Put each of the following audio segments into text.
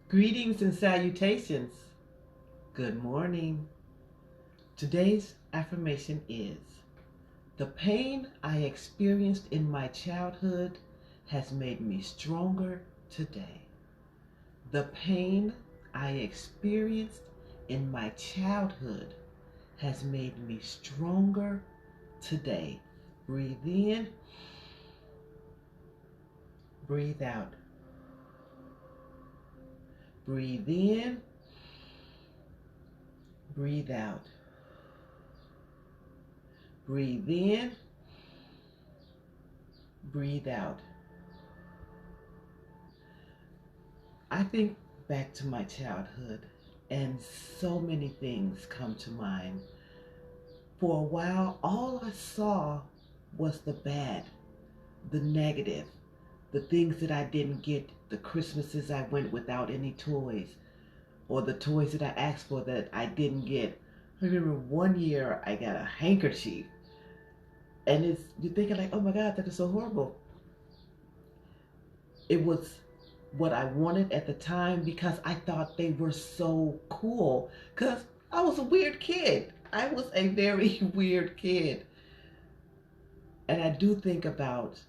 Greetings and salutations. Good morning. Today's affirmation is: the pain I experienced in my childhood has made me stronger today. The pain I experienced in my childhood has made me stronger today. Breathe in, breathe out. Breathe in, breathe out. Breathe in, breathe out. I think back to my childhood and so many things come to mind. For a while, all I saw was the bad, the negative, the things that I didn't get, the Christmases I went without any toys, or the toys that I asked for that I didn't get. I remember one year I got a handkerchief, and you're thinking like, oh my God, that is so horrible. It was what I wanted at the time because I thought they were so cool. Because I was a weird kid. I was a very weird kid. And I do think about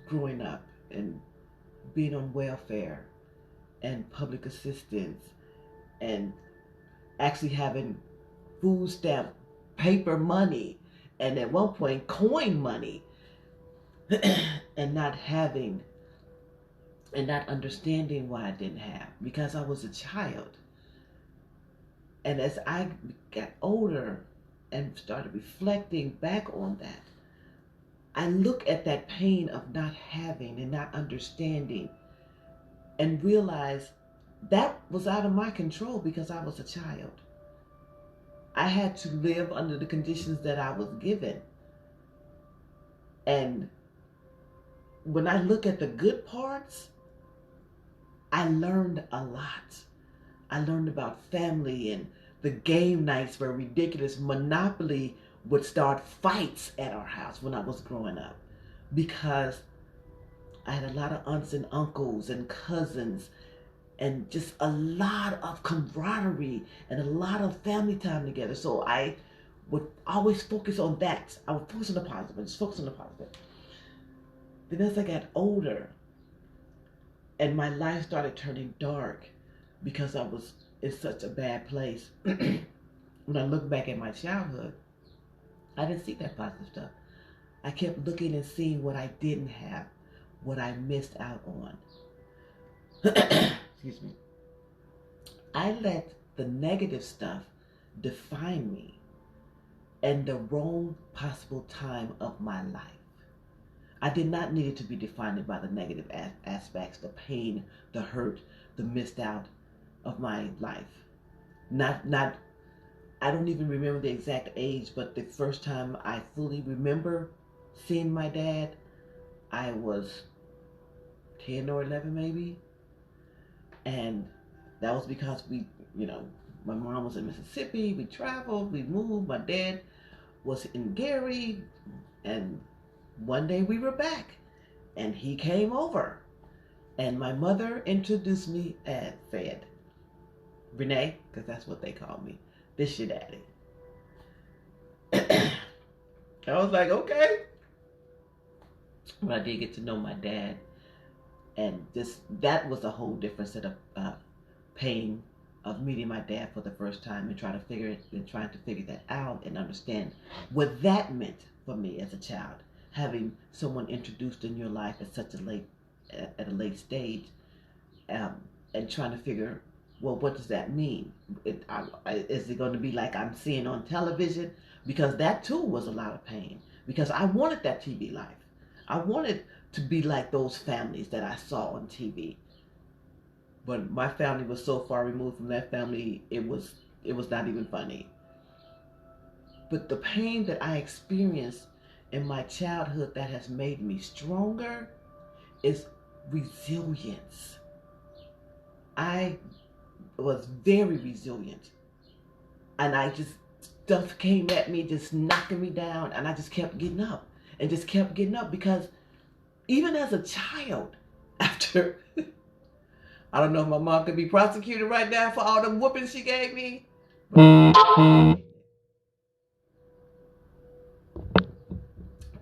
growing up and being on welfare and public assistance and actually having food stamp paper money and at one point coin money and not having and not understanding why I didn't have, because I was a child. And as I got older and started reflecting back on that, I look at that pain of not having and not understanding and realize that was out of my control because I was a child. I had to live under the conditions that I was given. And when I look at the good parts, I learned a lot. I learned about family, and the game nights were ridiculous. Monopoly would start fights at our house when I was growing up because I had a lot of aunts and uncles and cousins and just a lot of camaraderie and a lot of family time together. So I would always focus on that. I would focus on the positive and just focus on the positive. Then as I got older and my life started turning dark because I was in such a bad place, when I look back at my childhood, I didn't see that positive stuff. I kept looking and seeing what I didn't have, what I missed out on. Excuse me. I let the negative stuff define me and the wrong possible time of my life. I did not need it to be defined by the negative aspects, the pain, the hurt, the missed out of my life. I don't even remember the exact age, but the first time I fully remember seeing my dad, I was 10 or 11 maybe. And that was because my mom was in Mississippi, we traveled, we moved, my dad was in Gary, and one day we were back, and he came over, and my mother introduced me as Renee, because that's what they call me. This your daddy. I was like, okay. But I did get to know my dad, and that was a whole different set of pain of meeting my dad for the first time and trying to figure that out and understand what that meant for me as a child. Having someone introduced in your life at a late stage, and trying to figure, well, what does that mean? Is it going to be like I'm seeing on television? Because that too was a lot of pain. Because I wanted that TV life. I wanted to be like those families that I saw on TV. But my family was so far removed from that family, it was not even funny. But the pain that I experienced in my childhood that has made me stronger is resilience. I was very resilient, and stuff came at me just knocking me down, and I just kept getting up and just kept getting up because even as a child, after I don't know if my mom could be prosecuted right now for all the whoopings she gave me.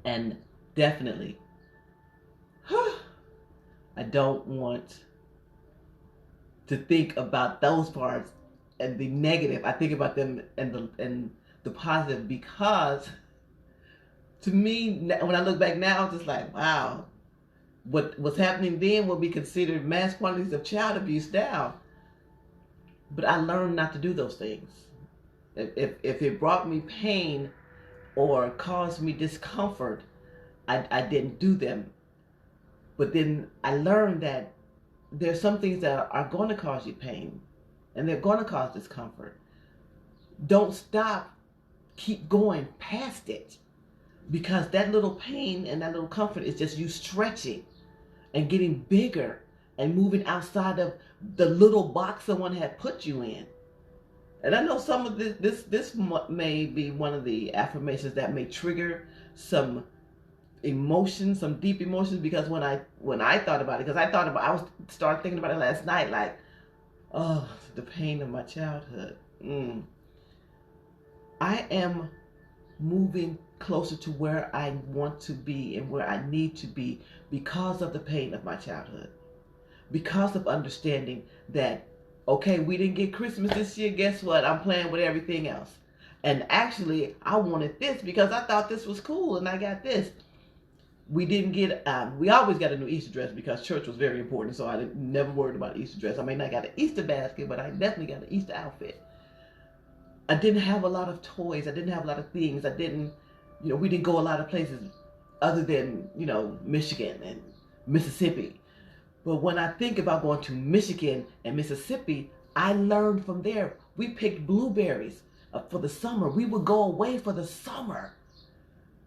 And definitely, I don't want to think about those parts and the negative. I think about them and the positive, because to me, when I look back now, it's just like, wow, what was happening then will be considered mass quantities of child abuse now. But I learned not to do those things. If it brought me pain or caused me discomfort, I didn't do them. But then I learned that there's some things that are going to cause you pain and they're going to cause discomfort. Don't stop. Keep going past it, because that little pain and that little comfort is just you stretching and getting bigger and moving outside of the little box someone had put you in. And I know some of this may be one of the affirmations that may trigger some emotions, some deep emotions, because when I thought about it, because I started thinking about it last night, like, oh, the pain of my childhood. I am moving closer to where I want to be and where I need to be because of the pain of my childhood. Because of understanding that, okay, we didn't get Christmas this year, guess what? I'm playing with everything else. And actually, I wanted this because I thought this was cool and I got this. We didn't get, we always got a new Easter dress because church was very important, so I never worried about Easter dress. I may not got an Easter basket, but I definitely got an Easter outfit. I didn't have a lot of toys. I didn't have a lot of things. I didn't, we didn't go a lot of places other than, Michigan and Mississippi. But when I think about going to Michigan and Mississippi, I learned from there. We picked blueberries for the summer. We would go away for the summer.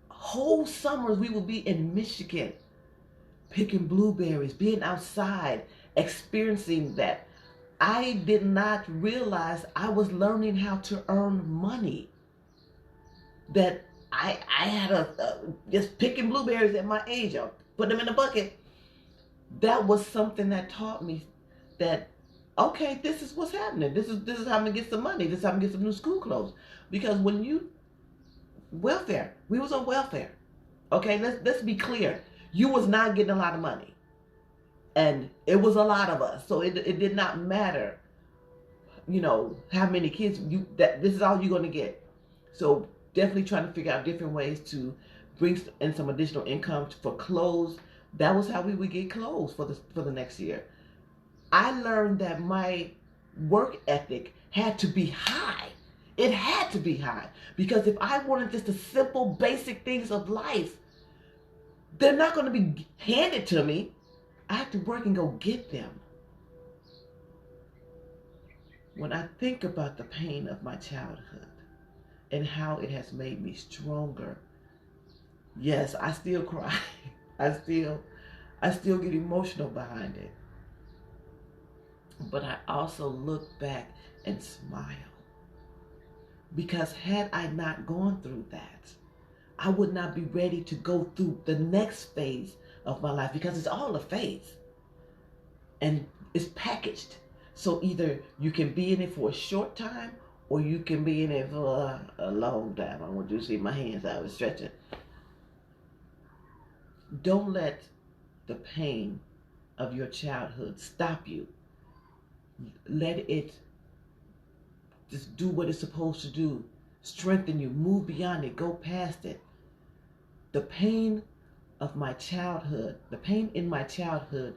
Whole summers we would be in Michigan picking blueberries, being outside, experiencing that. I did not realize I was learning how to earn money. That I had just picking blueberries at my age, I'll put them in a bucket. That was something that taught me that, okay, this is what's happening. This is how I'm gonna get some money. This is how I'm gonna get some new school clothes. Because when welfare, we was on welfare. Okay, let's be clear. You was not getting a lot of money. And it was a lot of us. So it did not matter, how many kids this is all you're gonna get. So definitely trying to figure out different ways to bring in some additional income for clothes. That was how we would get clothes for the next year. I learned that my work ethic had to be high. It had to be high. Because if I wanted just the simple, basic things of life, they're not going to be handed to me. I have to work and go get them. When I think about the pain of my childhood and how it has made me stronger, yes, I still cry. I still get emotional behind it. But I also look back and smile. Because had I not gone through that, I would not be ready to go through the next phase of my life, because it's all a phase. And it's packaged. So either you can be in it for a short time or you can be in it for a long time. I want you to see my hands. I was stretching. Don't let the pain of your childhood stop you. Let it just do what it's supposed to do. Strengthen you. Move beyond it. Go past it. The pain of my childhood, the pain in my childhood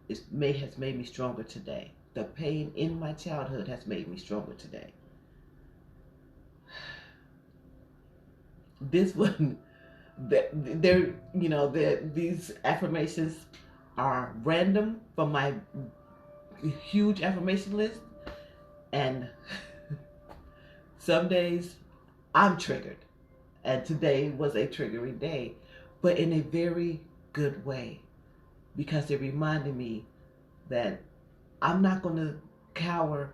has made me stronger today. The pain in my childhood has made me stronger today. This one, these affirmations are random from my huge affirmation list, and some days I'm triggered, and today was a triggering day, but in a very good way, because it reminded me that I'm not going to cower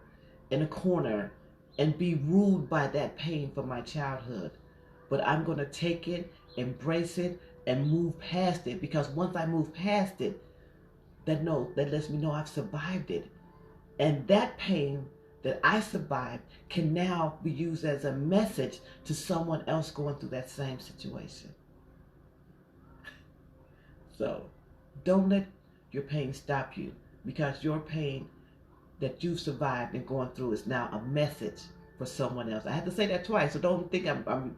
in a corner and be ruled by that pain from my childhood, but I'm going to take it, embrace it, and move past it, because once I move past it, that lets me know I've survived it. And that pain that I survived can now be used as a message to someone else going through that same situation. So don't let your pain stop you, because your pain that you've survived and going through is now a message for someone else. I have to say that twice, so don't think I'm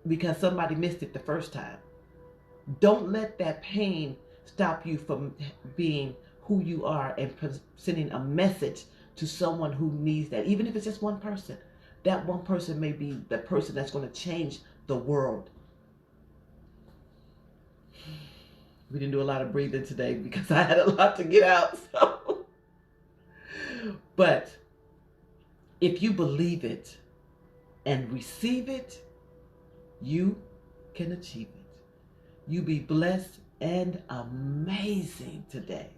because somebody missed it the first time. Don't let that pain stop you from being who you are and sending a message to someone who needs that. Even if it's just one person, that one person may be the person that's going to change the world. We didn't do a lot of breathing today because I had a lot to get out. So. But if you believe it and receive it, you can achieve it. You be blessed and amazing today.